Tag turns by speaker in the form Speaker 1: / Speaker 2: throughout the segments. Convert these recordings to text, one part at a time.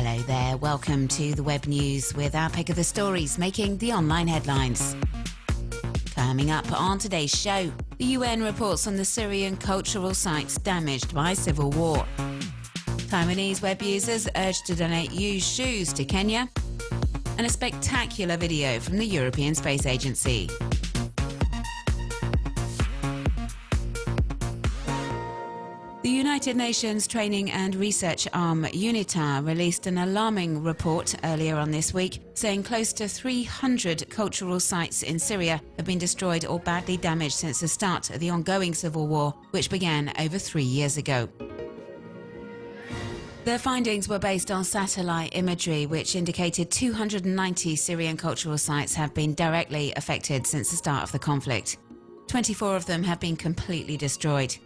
Speaker 1: Hello there, welcome to the Web News with our pick of the stories making the online headlines. Coming up on today's show, the UN reports on the Syrian cultural sites damaged by civil war. Taiwanese web users urged to donate used shoes to Kenya. And a spectacular video from the European Space Agency. The United Nations Training and Research Arm UNITAR released an alarming report earlier on this week, saying close to 300 cultural sites in Syria have been destroyed or badly damaged since the start of the ongoing civil war, which began over 3 years ago. Their findings were based on satellite imagery, which indicated 290 Syrian cultural sites have been directly affected since the start of the conflict. 24 of them have been completely destroyed.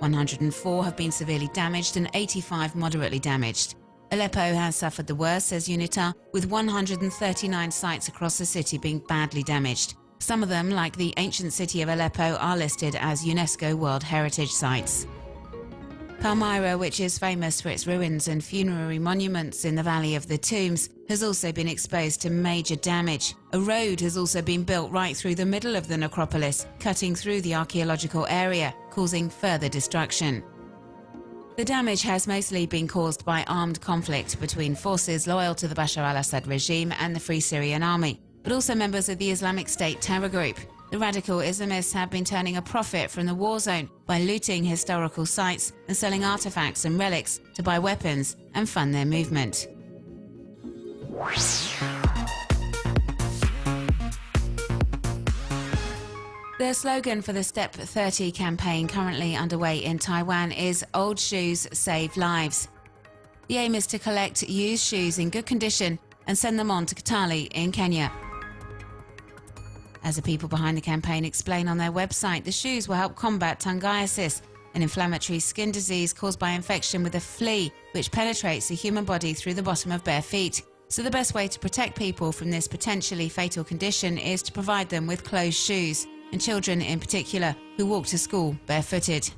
Speaker 1: 104 have been severely damaged and 85 moderately damaged. Aleppo has suffered the worst, says UNITAR, with 139 sites across the city being badly damaged. Some of them, like the ancient city of Aleppo, are listed as UNESCO World Heritage Sites. Palmyra, which is famous for its ruins and funerary monuments in the Valley of the Tombs, has also been exposed to major damage. A road has also been built right through the middle of the necropolis, cutting through the archaeological area, causing further destruction. The damage has mostly been caused by armed conflict between forces loyal to the Bashar al-Assad regime and the Free Syrian Army, but also members of the Islamic State terror group. The radical Islamists have been turning a profit from the war zone by looting historical sites and selling artifacts and relics to buy weapons and fund their movement. The slogan for the Step 30 campaign currently underway in Taiwan is "Old Shoes Save Lives." The aim is to collect used shoes in good condition and send them on to Kitale in Kenya. As the people behind the campaign explain on their website, the shoes will help combat tangiasis, an inflammatory skin disease caused by infection with a flea which penetrates the human body through the bottom of bare feet. So the best way to protect people from this potentially fatal condition is to provide them with closed shoes, and children in particular, who walk to school barefooted.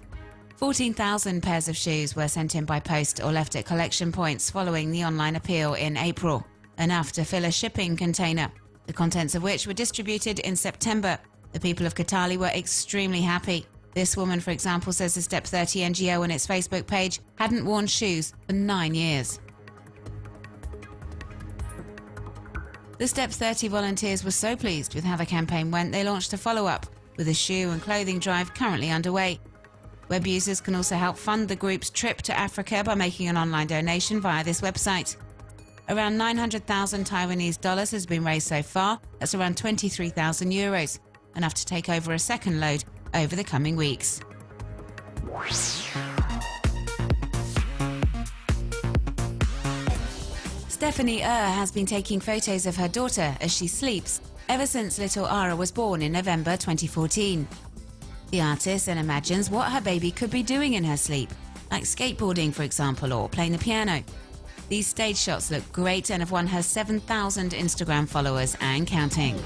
Speaker 1: 14,000 pairs of shoes were sent in by post or left at collection points following the online appeal in April, enough to fill a shipping container, the contents of which were distributed in September. The people of Kitale were extremely happy. This woman, for example, says the Step 30 NGO on its Facebook page hadn't worn shoes for 9 years. The Step 30 volunteers were so pleased with how the campaign went, they launched a follow-up with a shoe and clothing drive currently underway. Web users can also help fund the group's trip to Africa by making an online donation via this website. Around 900,000 Taiwanese dollars has been raised so far. That's around 23,000 euros, enough to take over a second load over the coming weeks. Stephanie has been taking photos of her daughter as she sleeps ever since little Ara was born in November 2014. The artist then imagines what her baby could be doing in her sleep, like skateboarding, for example, or playing the piano. These stage shots look great and have won her 7,000 Instagram followers and counting.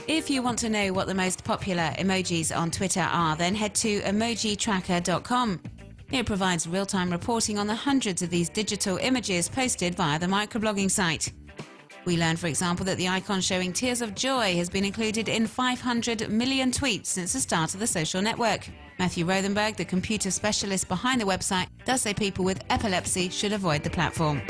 Speaker 1: If you want to know what the most popular emojis on Twitter are, then head to emojitracker.com. It provides real-time reporting on the hundreds of these digital images posted via the microblogging site. We learned, for example, that the icon showing tears of joy has been included in 500 million tweets since the start of the social network. Matthew Rothenberg, the computer specialist behind the website, does say people with epilepsy should avoid the platform.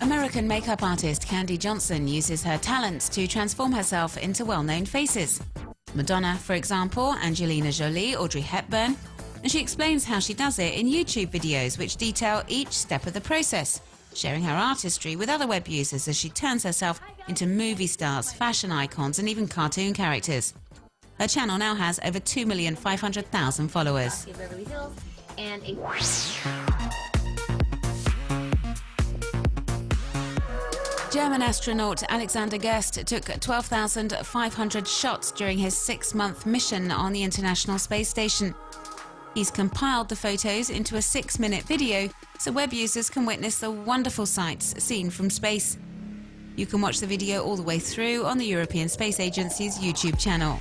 Speaker 1: American makeup artist Candy Johnson uses her talents to transform herself into well-known faces. Madonna, for example, Angelina Jolie, Audrey Hepburn. And she explains how she does it in YouTube videos which detail each step of the process, sharing her artistry with other web users as she turns herself into movie stars, fashion icons and even cartoon characters. Her channel now has over 2,500,000 followers. German astronaut Alexander Gerst took 12,500 shots during his 6-month mission on the International Space Station. He's compiled the photos into a 6-minute video so web users can witness the wonderful sights seen from space. You can watch the video all the way through on the European Space Agency's YouTube channel.